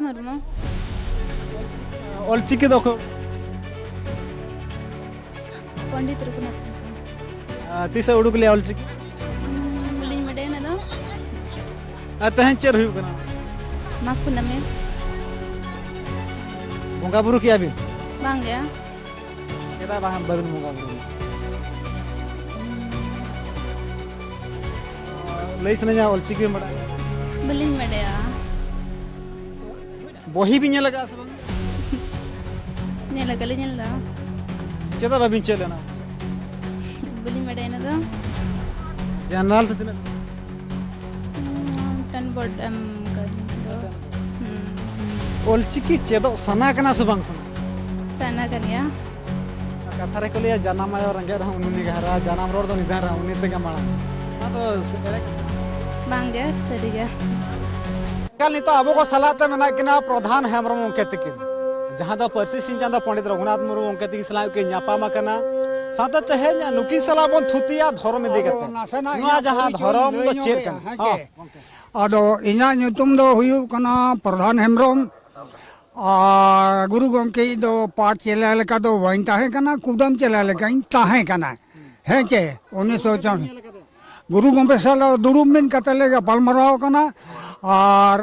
मुर्मू ऑलचिकी दो पंडित रघुनाथ तीस उड़ूक लिया ऑलचिकी बुलिंग मडे ना दो तहन चेर हुई कना माकुना में बोंगा बुरु किया भी बांग गया केदा बाहन बबिन बोंगा बुरु लईस नया ऑलचिकी मडा बुलिंग मडे बही भी लगा सब नेला कले नेला चेदा बाबिन चलेना बुलिंग मडे ना दो जनरल से दिन टन बोर्ड कर दो ऑलचिकी चेदो सना कना से बांग सना सना कनिया कथा रे को लिया जन्म आयो रंगे रहा उन्नी गहरा जन्म रोड तो निधार रहा उन्नी ते गमाला ना तो बांग गया सरी गया कल नितो अब को सलाते में ना किना प्रधान हेमरम अंकेत किन जहां दो परसी सिंह चंदा पंडित रघुनाथ मुर्मू अंकेत की सलाह के न्यापामा कना साते तहे न्या नुकी सलाह बन थुतिया धर्म इदिगते नुआ जहां धर्म तो चेर कन आदो इना nyutum do huyu kana प्रधान हेमरम गुरु गमके दो पाठ चला लेका दो वहीं ताहे कना कुदम चला लेका इन ताहे कना है चे 1994 गुरु गमके साला दुड़ुम दिन कतले का पलमराव कना और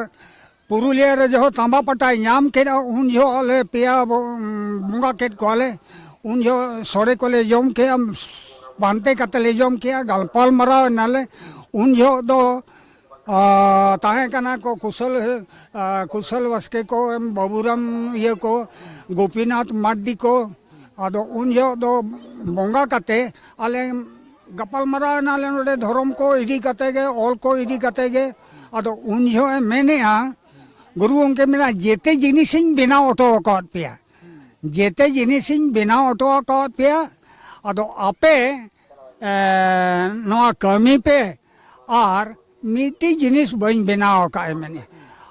पुरुलिया रे जो तांबा पटाई नाम के उन जो ले पिया मुंगा के कोले उन जो सोरे कोले जोम के हम बांते कतले जोम किया गलपाल मराव नाले उन जो दो ताहे कना को कुशल वस्के को बाबूराम ये को गोपीनाथ माड्डी को आदो उन जो दो बोंगा कते आले गपाल मरा नाले नोडे धर्म को इदी कते गे ऑल को इदी कते गे आदो उन जो मैंने गुरु उनके मेरा जेते जिनिसिंग बिना ऑटो अकाउंट पिया जेते जिनिसिंग बिना ऑटो अकाउंट पिया आदो आपे नोआ कमी पे और मिट्टी जिनिस बन बनाव का मैंने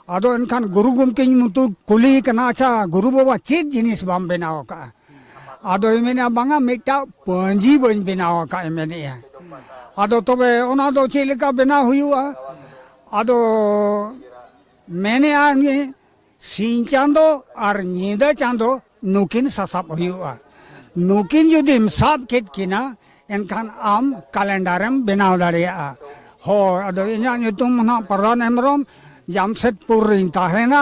आदो इनखान गुरु गमके मुतु कुली कना अच्छा गुरु बाबा चेत जिनिस बाम बनाव का आदो मैंने बांगा मिट्टा पंजी बन बनाव का मैंने आदो तबे ओना दो चेलेका बनाव हुआ आदो मैंने आने सिंह चांदो और नींदा चांदो नुकिन ससाब हुआ नुकिन जुदी साब केट किना इनखान आम कैलेंडरम बनाव दाड़िया हो अदो इना nyutum ना प्रधान हेमरम जामशेदपुर रिन ताहेना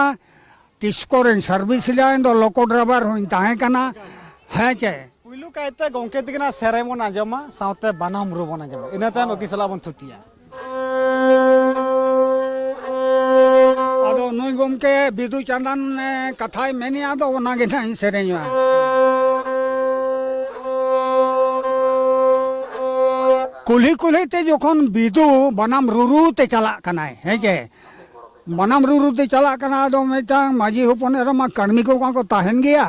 तिस्को रिन सर्विस लाइन दो लोको ड्राइवर हुइन ताहे कना है चे पुइलु कायते गंके तिगना सेरेमन आजमा साउते बानाम रुबन आजमा इना ताम ओकी सला बन थुतिया अदो नुई गमके बिदु चंदन कथाय मेनी आदो ओना गे ना सेरेन्या कुल्ही कुल्ही ते जोखन बिदु बनाम रुरु ते चला कना है जे बनाम रुरु ते चला कना दो मेटा माजी होपन रमा कर्मी को ताहेन गया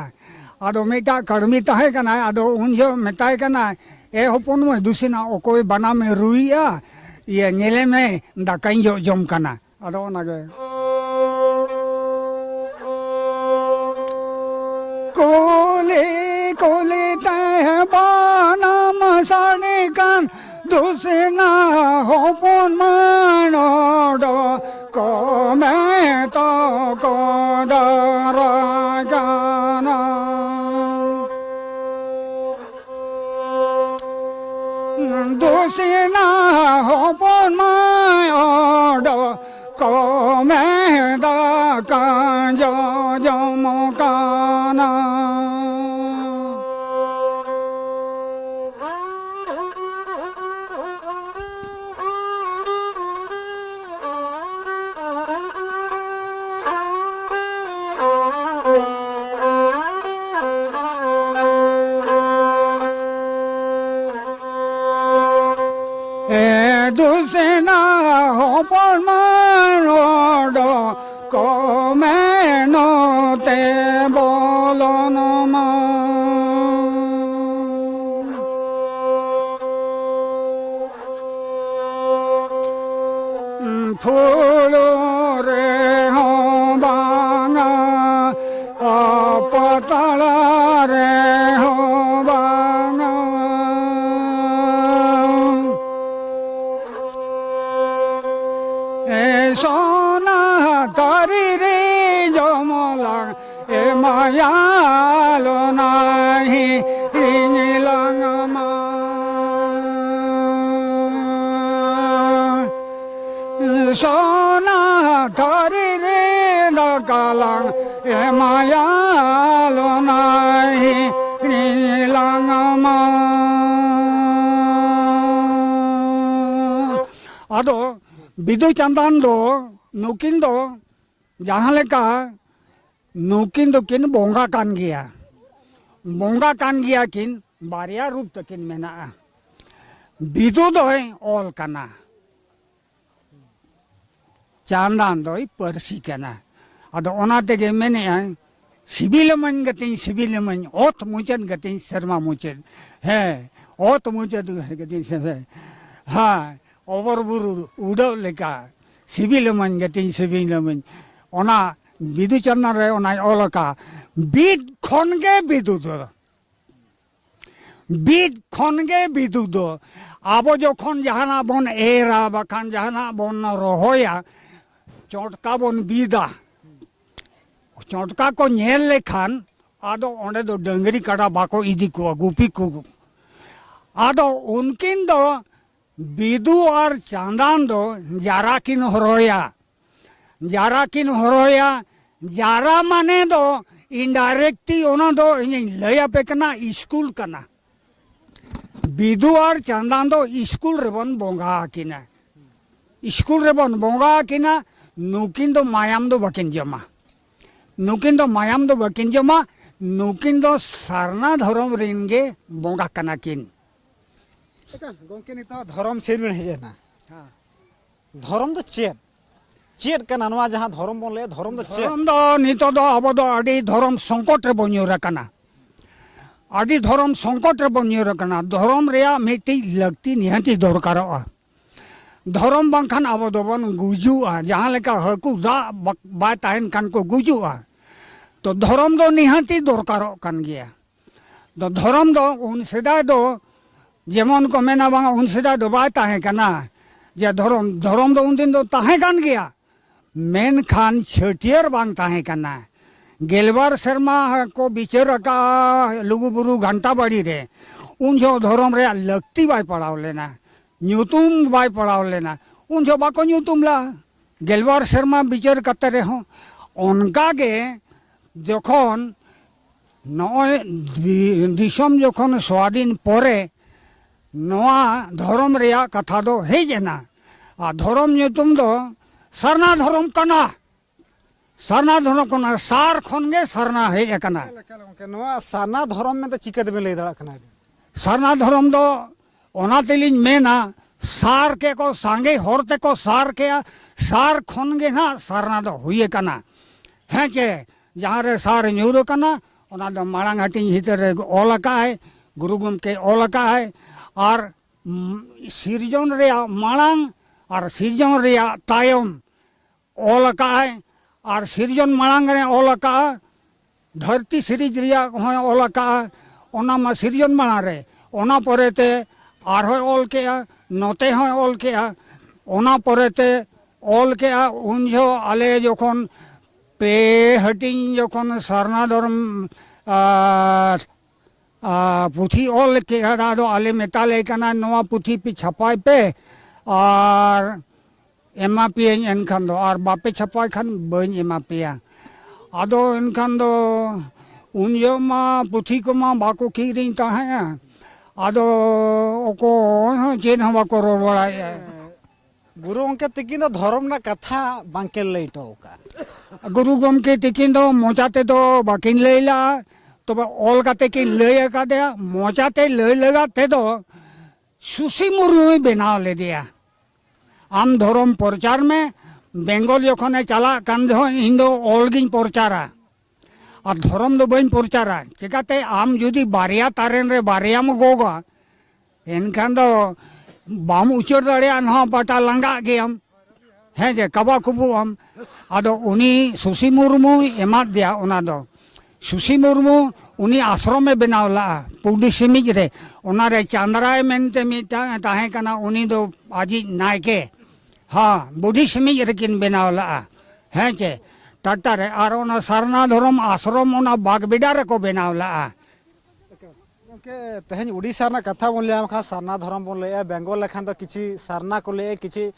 आदो मेटा कर्मी ताहे कना आदो उन जो मेताय कना ए होपन में दुसिना ओकोय बनाम रुइया ये नेले में दाकाइन जो जम कना आदो नागे कोले कोले ते बनाम साने कान दुसना होपन मानोडो को मैं तो को दारा जाना दुसना होपन मानोडो को मैं दा का जो जमकाना दुसना होपन मानोडो को मैं नोते बोलन मा फूलो रे हो बांगा पतला रे हो बांगा सोना तारी रे जम मायालो नाही लीलांगमा सोना थारी रे दकालांग ए मायालो नाही लीलांगमा आदो बिदु चंदन दो नुकिन दो जहाँ लेका नुकिन दो किन बोंगा कान गया किन बारिया रूप तकिन मेना बिदु दोय ऑल कना चांदान दोय परसी कना अदो ओना तेगे मेने सिबिलमन गतिन ओत मुचन गतिन शर्मा मुचन है ओत मुचन गतिन से हाँ ओवर बुरु उड़ो लेका सिबिलमन गतिन ओना बिदु चंदन रे ओना ओलका बीत खनगे बिदु दो आबो जोखन जहाना बन एरा बखान जहाना बन रोहोया चोटका बन बीदा चोटका को नेल लेखान आदो ओंडे दो डंगरी काटा बाको इदी को गुपी को आदो उनकिन दो बिदु और चांदान दो जारा किन हरोया जारा माने दो इनडायरेक्टली ओना दो लया पे कना स्कूल कना बिदु और चांदान दो स्कूल रेबन बोंगा किना नुकिन दो मायाम दो बकिन जमा नुकिन दो सारना धर्म रिनगे बोंगा कना किन गोंके नितो धर्म सेर में हेजना धर्म तो चेत कना नवा जहां धर्म बोन ले धर्म तो चेत धर्म दो नितो दो अब दो आडी धर्म संकट रे बन्योरा कना आडी धर्म संकट रे बन्योरा कना धर्म रेया मिटी लगती निहती दरकारोआ धर्म बांखान अब दोबन गुजुआ जहां लेका हकु जा बाय ताहन कान को गुजुआ तो धर्म दो निहती दरकारो कान गया तो धर्म दो उन सेदा दो जेमन को मेना बांगा उन सेदा दो बाय ताहे कना जे धर्म दो उन दिन दो ताहे कान गया मेन खान छटियर बांग ताहे कना गेलबार शर्मा को बिचर का लुगु बुरु घंटा बड़ी रे उन जो धर्म रे लगती बाय पड़ाव लेना न्यूतुम बाय पड़ाव लेना उन जो बाको न्यूतुम ला गेलबार शर्मा बिचर कते रे हो उनका गे जखन नय दिसम जखन स्वाधीन परे नवा धर्म रेया कथा दो हेजना आ धर्म न्यूतुम दो सरना धर्म कना सार खनगे सरना हे कना नवा सरना धर्म में तो चिकत में ले दड़ा कना सरना धर्म दो ओना तेलिन मेना सार के को सांगे होरते को सार के सार खनगे ना सरना दो हुए कना है चे जहाँ रे सार न्यूरो कना ओना दो मांग हटिंग हितर ओलका है गुरु गमके ओलका है और सिरजन रे मांग और सिरजन रे तायम ओलका है और सिरजन मांग रे ओलका धरती सिरीज रिया ओलका ओना मा सिरजन मांग रे ओना परेते और ओल के नोते ओल के ओना परेते ओल के उनजो आले जोखन पे हटिंग जोखन सरना धर्म पुथी ओल के दादो आले मेताले कना नवा पुथी पे छपाई पे और एमा पे एनखान दो और बापे छपाई खान बन एमा पे आदो एनखान दो उनजो मा पुथी को मा बाको किरिंग ताहे आदो ओको चेन हम बाको रोड बड़ाया गुरु गमके तिकिन दो धर्म ना कथा बांके लैटो का गुरु गमके तिकिन दो मोचाते दो बाकिन लैला तो ओल काते की लय का दे मोचाते लय लगाते दो सुसी मुर्मू बनाव ले दिया आम धर्म प्रचार में बेंगल जखने चला कान दो इन दो ओल गिन प्रचारा और धर्म दो बन प्रचारा चिकाते आम जुदी बारिया तारेन रे बारिया में गोगा इनखान दो बाम उचर दड़िया न पाटा लंगा गया है जे कबा कुबू हम आदो उनी सुसी मुर्मू एमा दिया ओना दो सुसी मुर्मू उनी आश्रम में बनावला पुडी सिमिज रे ओना रे चांद्राय मेनते मिटा ताहे कना उनी दो आजी नायके हाँ बुढ़ी सिमिज रे किन बनावला है चे टाटा रे और ओना सरना धर्म आश्रम ओना बागबिडा रे को बनाव ला के तेहन उड़ीसा ना कथा बोन ले खा सरना धर्म बोन ले बेंगल लेखान तो किछि सरना को ले किछि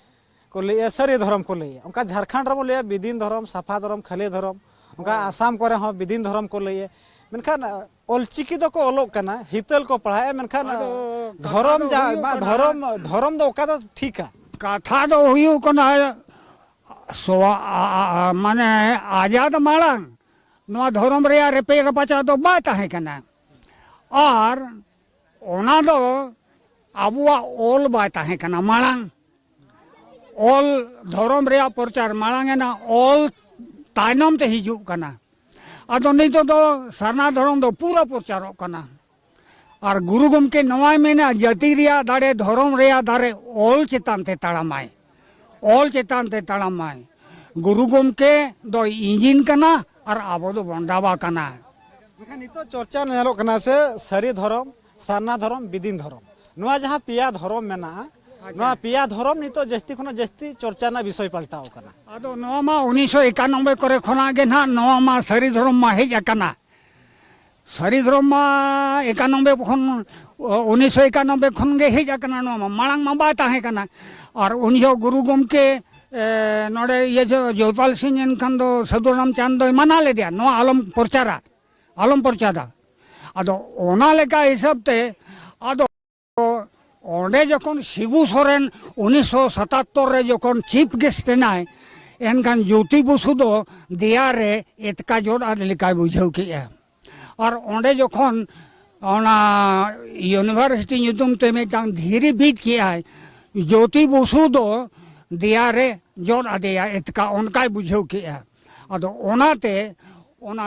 को ले सरी धर्म को ले उनका झारखंड रे बोन ले विदिन धर्म साफा धर्म खले धर्म उनका आसाम करे हो विदिन धर्म को ले मेनखान ओलचिकी दो को ओलोक कना हितल को पढ़ाए मेनखान धर्म धर्म धर्म दो का तो ठीक है कथा दो हुयु कना माने आजाद माड़ांग नवा धर्म रे रेपे रपाचा दो बात है कना और ओना दो आबुआ ओल बात है कना माड़ांग ओल धर्म रे प्रचार माड़ांग है ना ओल तायनम ते हिजु कना अदो नहीं तो सरना धर्म दो पूरा प्रचार कना और गुरु गमके नवा मेना जाति रिया दाड़े धर्म रिया दारे ओल चेतान ते ताड़ामाय ओल चेतान ते ताड़ामाय गुरु गमके दो इंजिन कना और आबो दो बंडावा कना मेखान नितो चर्चा नेलो कना से सरी धर्म सरना धर्म विदिन धर्म नवा जहां पिया धर्म मेना नवा पिया धर्म नितो जस्ती खना जस्ती चर्चा ना विषय पलटाव कना अदो नवा मा 1991 करे खना गे ना नवा मा सरी धर्म मा हेज कना सरी धर्म मा 91 खन 1991 खन गे हेज कना नवा मांग मा बात है कना और उनियो गुरु गमके नोडे ये जो जयपाल सिंह इनखान दो सदुराम चांद दो मना ले दिया नो आलम प्रचारा अदो ओना लेका हिसाब ते अदो ओंडे जखन शिबू सोरेन 1977 रे जखन चीफ गेस्ट नाय एनखान ज्योति बसु दो दिया रे एतका जोड़ आद लेका बुझाव के और ओंडे जखन ओना यूनिवर्सिटी ᱧᱩᱛᱩᱢ ते मिटांग धीरे बीत किया है ज्योति बसु दो दिया रे जोड़ आदेया एतका उनका बुझाव के अदो ओनाते ओना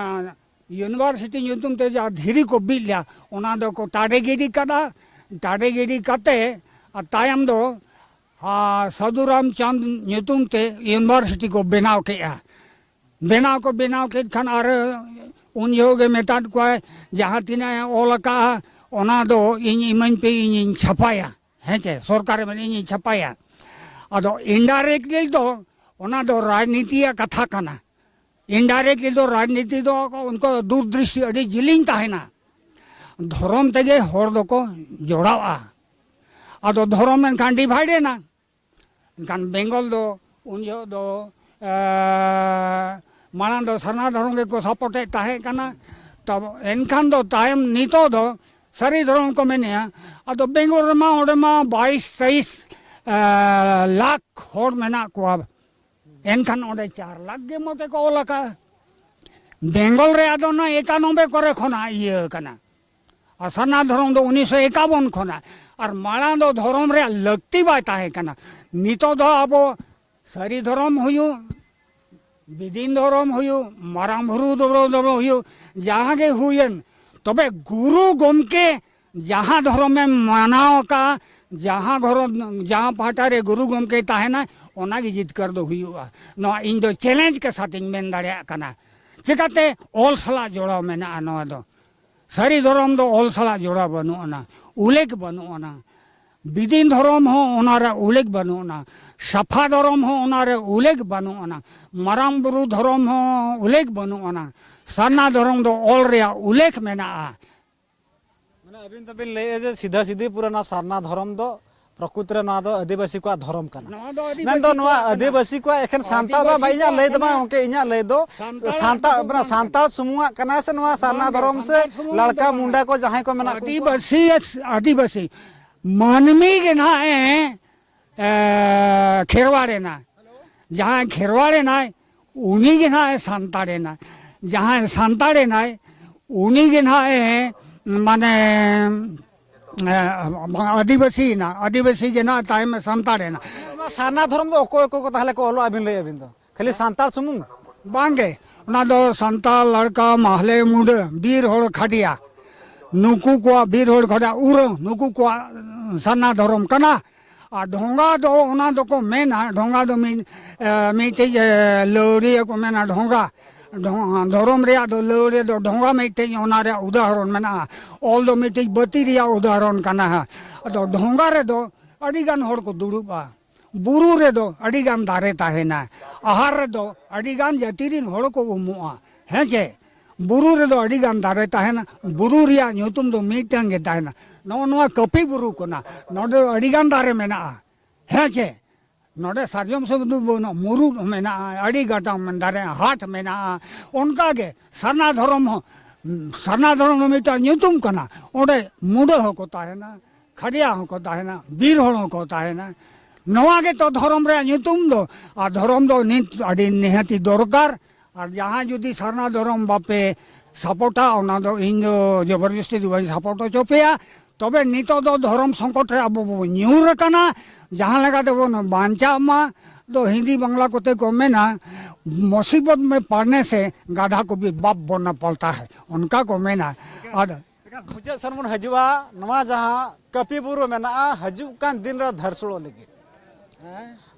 यूनिवर्सिटी ᱧᱩᱛᱩᱢ ते जा धीरे को बिलिया ओना दो को टाडे गिडी कदा टाडे गिडी कते तायम दो सदुराम चांद ᱧᱩᱛᱩᱢ ते यूनिवर्सिटी को बनाव के खान और उन योगे मेटाट को जहाँ तीना ओलका ओना दो इन इमन पे इन छपाया है चे सरकार में इन छपाया अदो इनडायरेक्टली दो ओना दो राजनीति कथा कना इनडायरेक्टली दो राजनीति दो उनको दूरदृष्टि अड़ी जिलिंग ताहेना धर्म तेगे हर दो को जोड़ावा अदो धर्म एनखान डिवाइडे ना एनखान बेंगल दो उन जो दो माना दो सरना धर्म के को सपोर्टे ताहे कना तब एनखान दो तायम नीतो दो सरी धर्म को मैंने अदो बेंगल मा ओडे मा 22-23 लाख हर मेना को अब एनखान ओडे 4 लाख गे मते को ओलका बेंगल रे आदो ना 91 करे खना ये कना और सरना धर्म दो 1951 खना और माला दो धर्म रे लगती बात है कना नीतो दो आबो सरी धर्म हुयु विदिन धर्म हुयु माराम भुरु धर्म हुयु जहाँ के हुयन तबे गुरु गमके जहाँ धर्म में मानाव का जहाँ घर जहाँ पाटा रे गुरु गमके ताहेना ओना की जिद कर दो हुयुआ न इन दो चैलेंज के साथ मेन दाड़िया कना चिकाते ओल सला जोड़ा मेना नवा दो सरी धर्म दो ओल सला जोड़ा बनुना उल्लेख बनुना विदिन धर्म हो ओनारे उल्लेख बनुना साफा धर्म हो ओनारे उल्लेख बनुना माराम बुरु धर्म हो उल्लेख बनुना सरना धर्म दो ओल रे उल्लेख मेना माने अबिन तबिन ले जे सीधा सीधी पुराना सरना धर्म दो प्रकृति ना दो आदिवासी को धर्म कना मेन दो नवा आदिवासी को एखन सांता बा भाईया ले दमा ओके इnya ले दो सांता बना सांता सुमुआ कना से नवा सरना धर्म से लड़का मुंडा को जहां को मेना आदिवासी मानवी के ना खेरवाड़े ना जहाँ खेरवाड़े ना उन्हीं के ना सांताड़े ना जहाँ सांताड़े ना उन्हीं के ना माने आदिवासी ना आदिवासी के ना ताई में सांताड़े ना सरना धर्म दो को को ताहले को ओलो अबिन ले अबिन दो खाली सांताल सुमुंग बांगे ना दो सांताल लड़का महले मुंड बीर होड़ खटिया नुकु को बीर होड़ खटिया उरो नुकु को सरना धर्म कना और ढोंगा दो ओना दो को मेना ढोंगा दो मीटे लौरी को मेना ढोंगा धर्म रे दो लौरी दो ढोंगा मीटे ओना रे उदाहरण मेना ओल दो मीटे बती रे उदाहरण कना तो ढोंगा रे दो अड़ी गान होड़ को दुड़ुबा बुरु रेदो अडिगान दारे ताहेना आहार रेदो अडिगान जातिरिन होड़ को उमुआ हैं चे बुरु रेदो अडिगान दारे ताहेना बुरु रिया ᱧᱩᱛᱩᱢ दो मीटंग गे ताहेना नोआ कपी बुरु कोना नोडे अडिगान दारे मेना हैं चे नोडे सार्जम सब बोनो मुरु मेना अड़ी गाटा में दारे हाथ मेना उनका गे सरना धर्म मिटा ᱧᱩᱛᱩᱢ कना ओडे मुडे हो को ताहेना खड़िया हो को ताहेना बीर होड़ हो को ताहेना नवा के तो धर्म रे ᱧᱩᱛᱩᱢ दो और धर्म दो नित अड़ी निहती दरकार और जहाँ जुदी सरना धर्म बापे सपोर्टा ओना दो इन दो जबरदस्ती दो सपोर्ट चोपेया तबे नितो दो धर्म संकट रे अब न्यूर कना जहाँ लगा तो वो बांचा मा तो हिंदी बांग्ला कोते को मेना मुसीबत में पड़ने से गाधा को भी बाप बनना पड़ता है उनका को मेना मुझे सरमन हजुआ नवा जहाँ कपी बुरु मेना हजू कान दिन रा धरसुड़ो लगे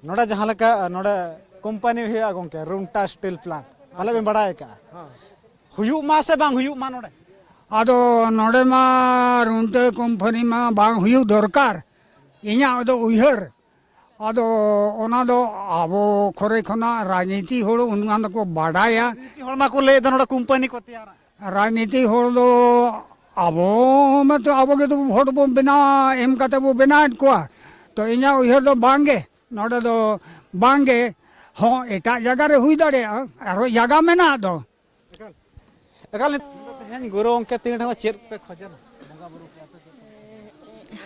नोड़ा जहाँ लगा नोड़ा कंपनी हुआ गोंके रुंटा स्टील प्लांट भले में बड़ा है का हुयू मा से बांग हुयू मा नोड़े आदो नोड़े मा रुंटे कंपनी मा बांग हुयू दरकार इन्या आदो उयहर आदो ओना दो आबो खोरे खना राजनीति होड़ उनका को बाड़ाया होड़ मा को ले दो नोड़ा कंपनी को तैयार राजनीति होड़ दो आबो में तो आबो के तो वोट बो बिना एम काते बो बिना को तो इन्या उयहर दो बांगे नोड़े दो बांगे हाँ एटा जगह रे हुई दाड़े आरो जगह में ना दो एकाल गुरु अंके तीन ठा चेर पे खोजना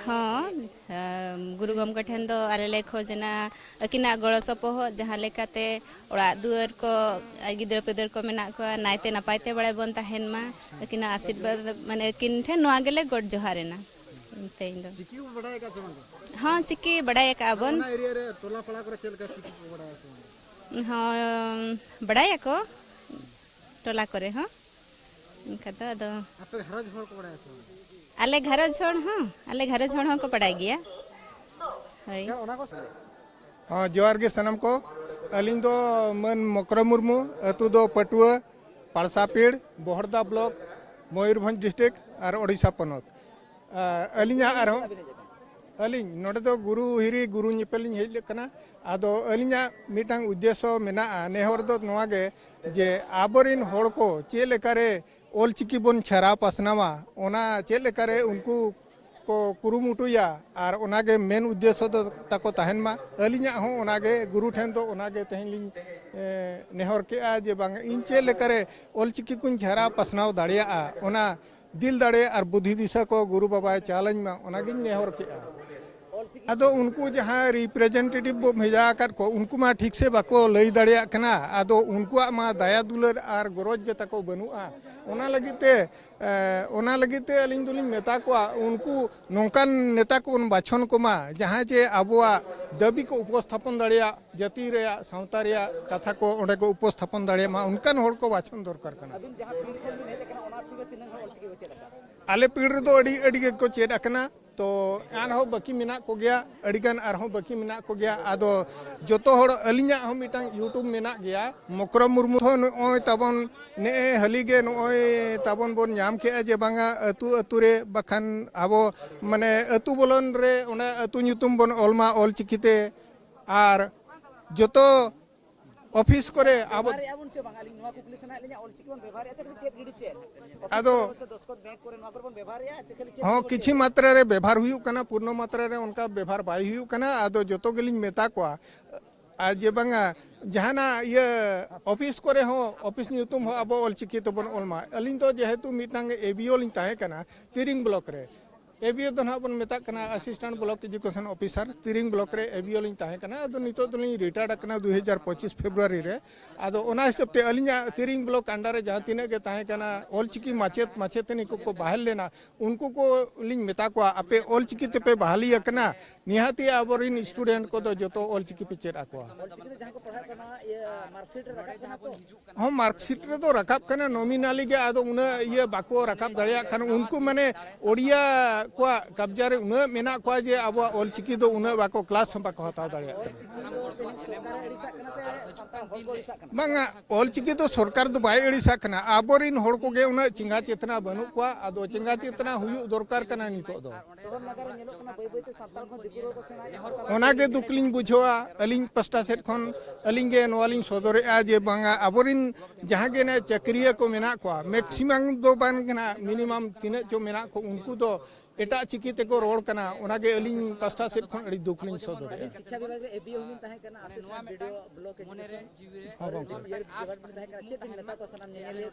हाँ गुरु गमके ठेन दो आले खोजना अकिना गड़ो सपोह जहाँ लेकाते ओड़ा दुआर को गिदर पिदर को मेना को नायते नपायते बड़े बन ताहेन मा अकिना आशीर्वाद माने किन ठेन नोआ गेले गोड जोहारेना तेइन दो चिकी बड़ाय का जमन हाँ चिकी बड़ाय का बन एरिया रे टोला पड़ा करे चल का चिकी बड़ाय हाँ बड़ाय को टोला करे हाँ इनका दो आपे घर झोड़ को बड़ाय आले घर छोड़ हाँ को पढ़ाई गया है हाँ जोहार के सनम को अलिंग दो मन मकरम मुर्मू अतु दो पटुआ पाड़सापेड़ बोहरदा ब्लॉक मयूरभंज डिस्ट्रिक्ट और ओडिशा पनत अलिंग अलिंग नोडे दो गुरु हिरी गुरु निपेलिंग हेज कना आदो अलिंग मिटांग उद्देश्य मेना नेहर दो नोआ गे जे आबरिन होड़ को चे लेकारे ओलचिकी बन छरा पासनावा ओना चे लेकारे उनको को कुरुमुटुया और ओनागे मेन उद्देश्य दो ताको तहन मा अलिंग हो ओनागे गुरु ठेन दो ओनागे तहन नेहर के जे बांग इन चे लेकारे ओलचिकी कुन छरा पासनाव दाड़िया ओना दिल दाड़े और बुद्धि दिशा को गुरु बाबा चालंज में ओनागे नेहर के आदो उनको जहाँ रिप्रेजेंटेटिव बो भेजा कर को उनको मा ठीक से बाको लई दाड़िया कना आदो उनको मा दया दुलर और गरज के ताको बनुआ ओना लगिते अलिंग दुलिंग नेता को उनको नौकान नेता को उन बाछन को मा जहाँ जे आबुआ दाबी को उपस्थापन दाड़िया जाति रे सावता रे कथा को ओंडे को उपस्थापन दाड़िया मा उनकान होड़ को बाछन दरकार कना आले पीड़ रे दो अड़ी को चेड अकना तो आन हो बाकी मिना को गया अड़ीगान आरहों बाकी मिना को गया आदो जोतो होड़ अलिंगा हो मिटांग यूट्यूब मिना गया मकरम मुर्मू हो नोय ताबन ने हलीगे नोय ताबन बोन नाम के जे बांगा अतु अतु रे बखान आबो माने अतु बोलन रे ओना अतु ᱧᱩᱛᱩᱢ बोन ओलमा ओल चिकिते आर जोतो ऑफिस करे आबो आदो हाँ किछि मात्रा रे व्यवहार हुयु कना पूर्ण मात्रा रे उनका व्यवहार बाय हुयु कना आदो जोतो गेलिन मेता को आज जे बांगा जहाना ये ऑफिस करे हो ऑफिस ᱧᱩᱛᱩᱢ हो आबो ओलचिकी तो बन ओलमा अलिन तो जेहेतु मिटांग एबीओ लिन ताहे कना तिरिंग ब्लॉक रे एबीओ तो ना बन मेता कना असिस्टेंट ब्लॉक एजुकेशन ऑफिसर तिरिंग ब्लॉक रे एबीओ लिन ताहे कना आदो नितो तो लिन रिटायर्ड कना 2025 फेब्रुआरी रे आदो ओना हिसाब ते अलिना तिरिंग ब्लॉक अंडर रे जहां तिने के ताहे कना ओलचिकी माचेतनी को बहाल लेना उनको को लिन मेता को आपे ओलचिकी ते पे बहाली कना निहाती आबरिन स्टूडेंट को दो जोतो ओलचिकी पे चेड आको हाँ मार्कशीट रे तो रकाब कना नॉमिनली के आदो उना ये बाको रकाब दाड़िया खान उनको माने ओडिया आकोआ कब्जा रे उना मेना को जे अब ऑलचिकी दो उना बाको क्लास हम बाको हताव दाड़िया बांगा ऑलचिकी तो सरकार दो बाय एड़िसा कना आबोरिन होड़ को गे उना चिंगा चेतना बनु को आदो चिंगा चेतना हुयु दरकार कना नितो दो ओना गे दुकलिन बुझवा अलिंग पस्टा सेट खन अलिंग गे नवालिंग सदरे आ जे बांगा आबोरिन जहां गे ने चक्रिया को मेना को मैक्सिमम दो बान कना मिनिमम तीन जो मेना को उनको तो एटा चिकी ते को रोड कना ओना गे अलिंग पस्टा सेट खन अड़ी दुकलिन सदरे शिक्षा विभाग रे एबीओ हुमिन ताहे कना असिस्टेंट वीडियो ब्लॉक के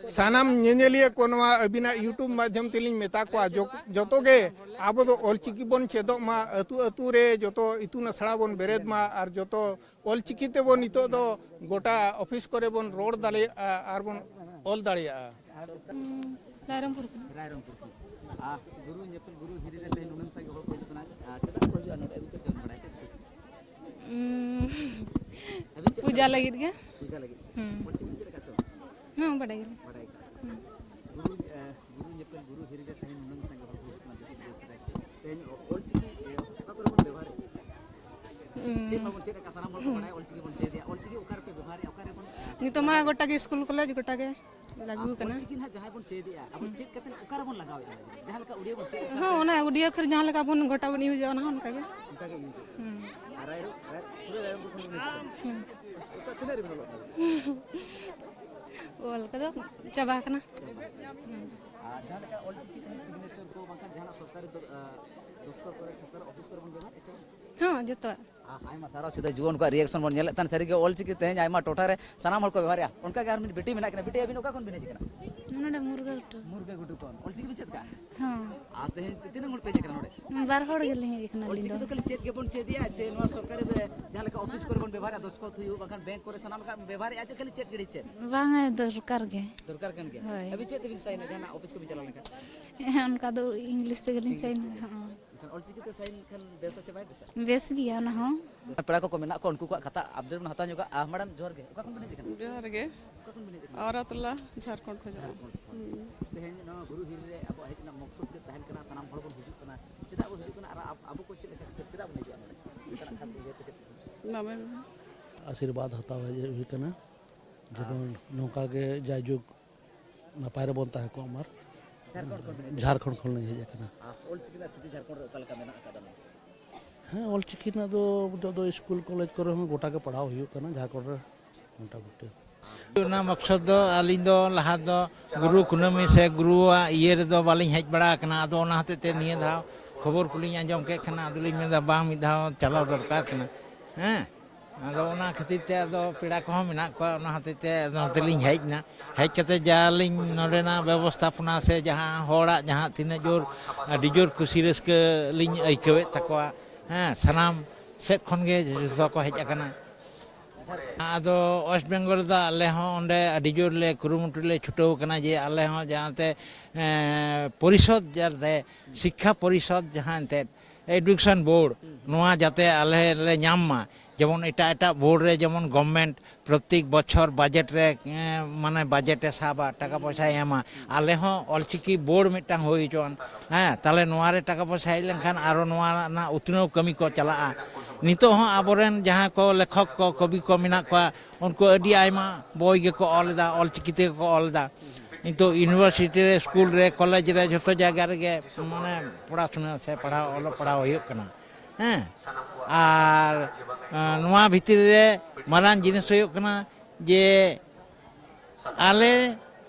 सानाम नेनेलिया को नवा अबिना यूट्यूब माध्यम तेलिंग मेता को जतो गे आबो दो ऑलचिकी बोन चेदो मा अतु अतु रे जतो इतुन असड़ा बोन बेरेद मा आर जतो ऑलचिकी ते बोन नितो दो गोटा ऑफिस करे बोन रोड दाले are bone all दाड़िया Rairangpur Guru nipple गुरु हिरी रे ते नुनन संग हो कोई तना चदा को जो अनोडे बिच के बड़ा चेक पूजा लगित गया पूजा लगी ऑलचिकी चले काचो हां बड़ा गेल गुरु गुरु नेपल गुरु हिरी रे ते नुनन संग हो कोई तना देश ते ऑलचिकी का कर बोन व्यवहार चेक बाबू चेक का सनाम बोल बड़ा ऑलचिकी बोन चेक दिया ऑलचिकी ओकार पे व्यवहार ओकार बोन नितमा गोटा के स्कूल कॉलेज गोटा के लागू कना ऑलचिकी ना जहां बोन चेक दिया अब चेक कतन ओकार बोन लगाव जहां लका उड़िया बोन चेक हां ओना उडिया फिर जहां लगा बोन गोटा बोन यूज ओना उनका के उनका के यूज पूरे रायरंगपुर को उसका किधर भी बोलो ओल कदो चबा कना जहां लका ऑलचिकी ते सिग्नेचर को बंका जहां सरकारी दफ्तर करे सरकार ऑफिस करे बोन व्यवहार एचो हां जतो आयमा सारा सीधा जीवन को रिएक्शन बन नेले तन सरी के ऑलचिकी तेज आयमा टोटा रे सनाम हल को व्यवहार उनका के आर बेटी मेना के बेटी अभी ओका कोन बिने जिकना नोडे मुर्गा गुटू कोन ऑलचिकी बिचत का हां आते हैं तीन गुण पे जिकना नोडे बार होड़ गेल हे देखना ऑलचिकी तो कल चेक के बोन चे दिया चे नो सरकारी जहां लका ऑफिस करे बोन व्यवहार दस को थुयु बखन बैंक करे सनाम का व्यवहार आज कल चेक गिड़ी चे बांगा दरकार गे दरकार कन के अभी चेक बिन साइन जहां ऑफिस को भी चला लगा उनका दो इंग्लिश ते गेलिन साइन हां ऑलचिकी ते साइन कन बेसा चे बाय बेसा बेस गया ना हां पेड़ा को मेना को उनको खाता अपडेट बन हता जोगा मैडम जोर के ओका कोन बिने जिकना जोहार गे ओका कोन बिने जिकना औरतुल्ला झारखंड खोजा तेहेन नो गुरु हिर रे अब हेतना मकसद चे तहन कना सनाम हड़ बन हिजु कना चेदा बन हिजु कना अब को चे चेदा बन हिजु कना खास उहे पे मामे आशीर्वाद हताव हुई कना जेबन नौका के जायजुग नपाय रे बनता है को अमर झारखंड खन नहीं है कना ऑलचिकी ना स्थिति झारखंड रे ओकल का मेना का दम हाँ ऑलचिकी ना दो स्कूल कॉलेज करे हम गोटा के पढ़ाव हुई कना झारखंड रे मोटा मोटी ना मकसद दो आलिन दो लहा दो गुरु कुनामी से गुरुआ इये रे दो बालिन हेज बड़ा कना दो ना हते ते निये धाव खबर कुलिन आंजम के खना दुलिन में दा बांग मि धाव चलाव दरकार कना हैं आदो ओना खातिर ते आदो पेड़ा को मेना को ओना हते ते नतेलिन हेजना हेज कते जालिन नोडेना व्यवस्थापना से जहां होड़ा जहां तिना जोर अडी जोर खुशी रस्के लिन आइकवे तकवा हैं सनाम सेट खन गे जो को हेज आकना आदो वेस्ट बेंगल दा आले हों ओंडे अडी जोर ले कुरुमुटु ले छुटाव कना जे आले हों जहांते परिषद जाते शिक्षा परिषद जहांते एडुकेशन बोर्ड नोआ जाते आले ले नाम मा जेमन एटा एटा बोर्ड रे जेमन गवर्नमेंट प्रत्येक बछर बजेट रे माने बजेटे साबा टाका पैसा एमा आले हों ऑलचिकी बोर्ड मिटांग होई चोन हां ताले नोआ रे टाका पैसा हेज लेनखान आरो नोआ ना उतनव कमी को चलाआ नितो हों आबोरेन जहां को लेखक को कवि को मेना को उनको अडी आयमा बोय गे को ऑलदा ऑलचिकी ते को ऑलदा नितो यूनिवर्सिटी रे स्कूल रे कॉलेज रे जतो जगह रे माने पढ़ाशुना से पढ़ा ओलो पढ़ा होय कना हैं आर नोआ भितर रे मारान जिनिस होय कना जे आले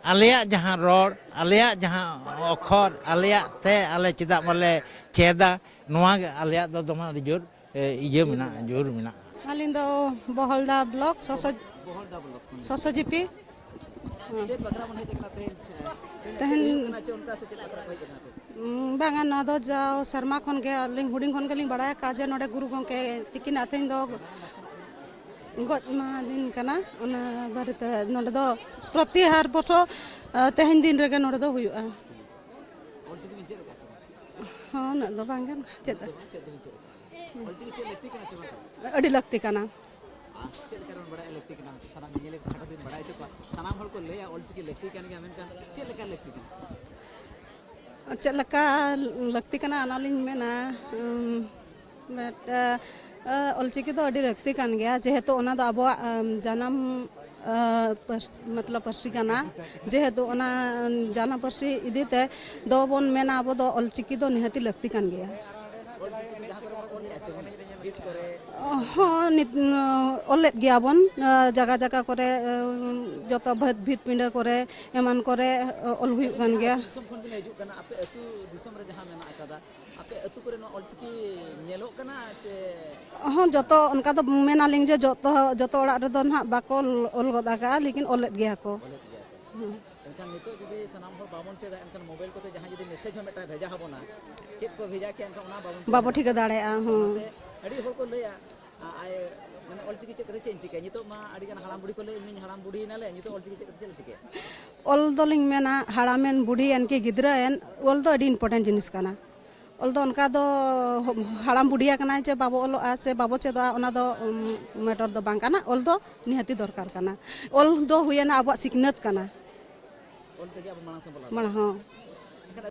आलेया जहां रोड आलेया जहां अक्षर आलेया ते आले चिदा बोले चेदा नोआ आलेया दो दमा जोर इये मेना जोर मेना आलिन दो बहलदा ब्लॉक सोसो जीपी चेक बकरा बन हेज करते तहन कना चे उनका से चेक बकरा होय करते बांगा ना दो जाओ शर्मा खन के लिंग हुडिंग खन के लिंग बड़ा काजे नोडे गुरु गंके तिकिन आतेन दो गज मा दिन कना ओना बारते नोडे दो प्रति हर बसो तहन दिन रे नोडे दो हुयुआ ऑलचिकी बिन चेक काचे हां ना दो बांगा चेद ऑलचिकी चेक लेती कना चे बता अडी लगती कना चेक करन बड़ा लेती कना सनाम निले खटा दिन बड़ा चो सनाम हल को ले ऑलचिकी लेती कन के अमेन कन चेक लेका लेती कना ᱪᱮᱫ ᱞᱮᱠᱟ ᱞᱟᱹᱠᱛᱤ ᱠᱟᱱᱟ ᱚᱱᱟᱞᱤᱧ ᱢᱮᱱᱟ ᱚᱞᱪᱤᱠᱤ ᱫᱚ ᱟᱹᱰᱤ ᱞᱟᱹᱠᱛᱤ ᱠᱟᱱ ᱜᱮᱭᱟ ᱡᱮᱦᱮᱛु ᱚᱱᱟ ᱫᱚ ᱟᱵᱚᱣᱟᱜ ᱡᱟᱱᱟᱢ ᱢᱚᱛᱞᱚᱵ ᱯᱟᱹᱨᱥᱤ ᱠᱟᱱᱟ ᱡᱮᱦᱮᱛु ᱚᱱᱟ ᱡᱟᱱᱟᱢ ᱯᱟᱹᱨᱥᱤ ᱤᱫᱤᱛᱮ ᱫᱚᱵᱚᱱ ᱢᱮᱱᱟ ᱟᱵᱚ ᱫᱚ ᱚᱞᱪᱤᱠᱤ ᱫᱚ ᱱᱤᱦᱟᱹᱛᱤ ᱞᱟᱹᱠᱛᱤ ᱠᱟᱱ ᱜᱮᱭᱟ ᱦᱚᱸ ᱚᱞᱮᱫ ᱜᱮᱭᱟᱵᱚᱱ ᱡᱟᱭᱜᱟ ᱡᱟᱭᱜᱟ ᱠᱚᱨᱮ ᱡᱚᱛᱚ ᱵᱷᱤᱛ ᱯᱤᱸᱰᱟᱹ ᱠᱚᱨᱮ ᱮᱢᱟᱱ ᱠᱚᱨᱮ ᱚᱞ ᱦᱩᱭᱩᱜ ᱠᱟᱱ ᱜᱮᱭᱟ ᱫᱤᱥᱚᱢ ᱠᱷᱚᱱ ᱵᱤᱱ ᱦᱤᱡᱩᱜ ᱠᱟᱱᱟ ᱟᱯᱮ ᱟᱹᱛᱩ ᱫᱤᱥᱚᱢ ᱨᱮ ᱡᱟᱦᱟᱸ ᱢᱮᱱᱟᱜ ᱟᱠᱟᱫᱟ ᱟᱯᱮ ᱟᱹᱛᱩ ᱠᱚᱨᱮ ᱱᱚᱣᱟ ᱚᱞᱪᱤᱠᱤ ᱧᱮᱞᱚᱜ ᱠᱟᱱᱟ ᱥᱮ ᱦᱚᱸ ᱡᱚᱛᱚ ᱚᱱᱠᱟ ᱫᱚ ᱢᱮᱱᱟᱞᱤᱧ ᱡᱮ ᱡᱚᱛᱚ ᱚᱲᱟᱜ ᱨᱮᱫᱚ ᱱᱟᱦᱟᱜ ᱵᱟᱠᱚ ᱚᱞ ᱜᱚᱫ ᱟᱠᱟᱜᱼᱟ ᱞᱮᱠᱤᱱ ᱚᱞᱮᱫ ᱜᱮᱭᱟ ᱠᱚ ᱮᱱᱠᱷᱟᱱ ᱱᱤᱛᱚᱜ ᱡᱩᱫᱤ ᱥᱟᱱᱟᱢ ᱦᱚᱲ ᱵᱟᱵᱚᱱ ᱪᱮᱫᱟ ᱮᱱᱠᱷᱟᱱ ᱢᱳᱵᱟᱭᱤᱞ ᱠᱚᱛᱮ ᱡᱟᱦᱟᱸ ᱡᱩᱫᱤ ᱢᱮᱥᱮᱡᱽ ᱦᱚᱸ ᱢᱤᱫᱴᱟᱝ ᱵᱷᱮᱡᱟ ᱟᱵᱚᱱᱟ ᱪᱮᱫ ko ᱵᱷᱮᱡᱟ ᱠᱮᱭᱟ ᱮᱱᱠᱷᱟᱱ ᱚᱱᱟ ᱵᱟᱵᱚ ᱴᱷᱤᱠᱟᱹ ᱫᱟᱲᱮᱭᱟᱜᱼᱟ ᱦᱚᱸ ᱟᱹᱰᱤ ᱦᱚᱲ ᱠᱚ ᱞᱟᱹᱭᱟ ᱢᱟᱱᱮ ᱚᱞᱪᱤᱠᱤ ᱪᱮᱫ ᱠᱟᱛᱮ ᱪᱮᱫ ᱤᱧ ᱪᱤᱠᱟᱹᱭᱟ ᱱᱤᱛᱚᱜ ᱢᱟ ᱟᱹᱰᱤᱜᱟᱱ ᱦᱟᱲᱟᱢ ᱵᱩᱲᱦᱤ ᱠᱚ ᱞᱟᱹᱭ ᱤᱧ ᱦᱟᱲᱟᱢ ᱵᱩᱲᱦᱤᱭᱮᱱᱟᱞᱮ ᱱᱤᱛᱚᱜ ᱚᱞᱪᱤᱠᱤ ᱪᱮᱫ ᱠᱟᱛᱮ ᱪᱮᱫ ᱞᱮ ᱪᱤᱠᱟᱹᱭᱟ ᱚᱞ ᱫᱚᱞᱤᱧ ᱢᱮᱱᱟ ᱦᱟᱲᱟᱢᱮᱱ ᱵᱩᱰᱷᱤᱭᱮᱱ ᱠᱤ ᱜᱤᱫᱽᱨᱟᱹᱭᱮᱱ ᱚᱞ ᱫᱚ ᱟᱹᱰᱤ ᱤᱢᱯᱚᱴᱮᱱᱴ ᱡᱤᱱᱤᱥ ᱠᱟᱱᱟ ᱚᱞ ᱫᱚ ᱚᱱᱠᱟ ᱫᱚ ᱦᱟᱲᱟᱢ ᱵᱩᱰᱷᱤᱭᱟ ᱠᱟᱱᱟ ᱡᱮ ᱵᱟᱵᱚ ᱚᱞᱚᱜᱼᱟ ᱥᱮ ᱵᱟᱵᱚ ᱪᱮᱫᱚᱜᱼᱟ ᱚᱱᱟ ᱫᱚ ᱢᱮᱴᱟᱨ ᱫᱚ ᱵᱟᱝ ᱠᱟᱱᱟ ᱚᱞ ᱫᱚ ᱱᱤᱦᱟᱹᱛᱤ ᱫᱚᱨᱠᱟর ᱠᱟᱱᱟ ᱚᱞ ᱫᱚ ᱦᱩᱭᱮᱱᱟ ᱟᱵᱚᱣᱟᱜ ᱥᱤᱠᱷᱱᱟᱹᱛ ᱠᱟᱱᱟ ᱚᱞ ᱛᱮᱜᱮ ᱟᱵᱚ ᱢᱟᱲᱟᱝ ᱥᱮᱫ ᱵᱚᱱ ᱢᱟᱲᱟᱝ ᱦᱚᱸ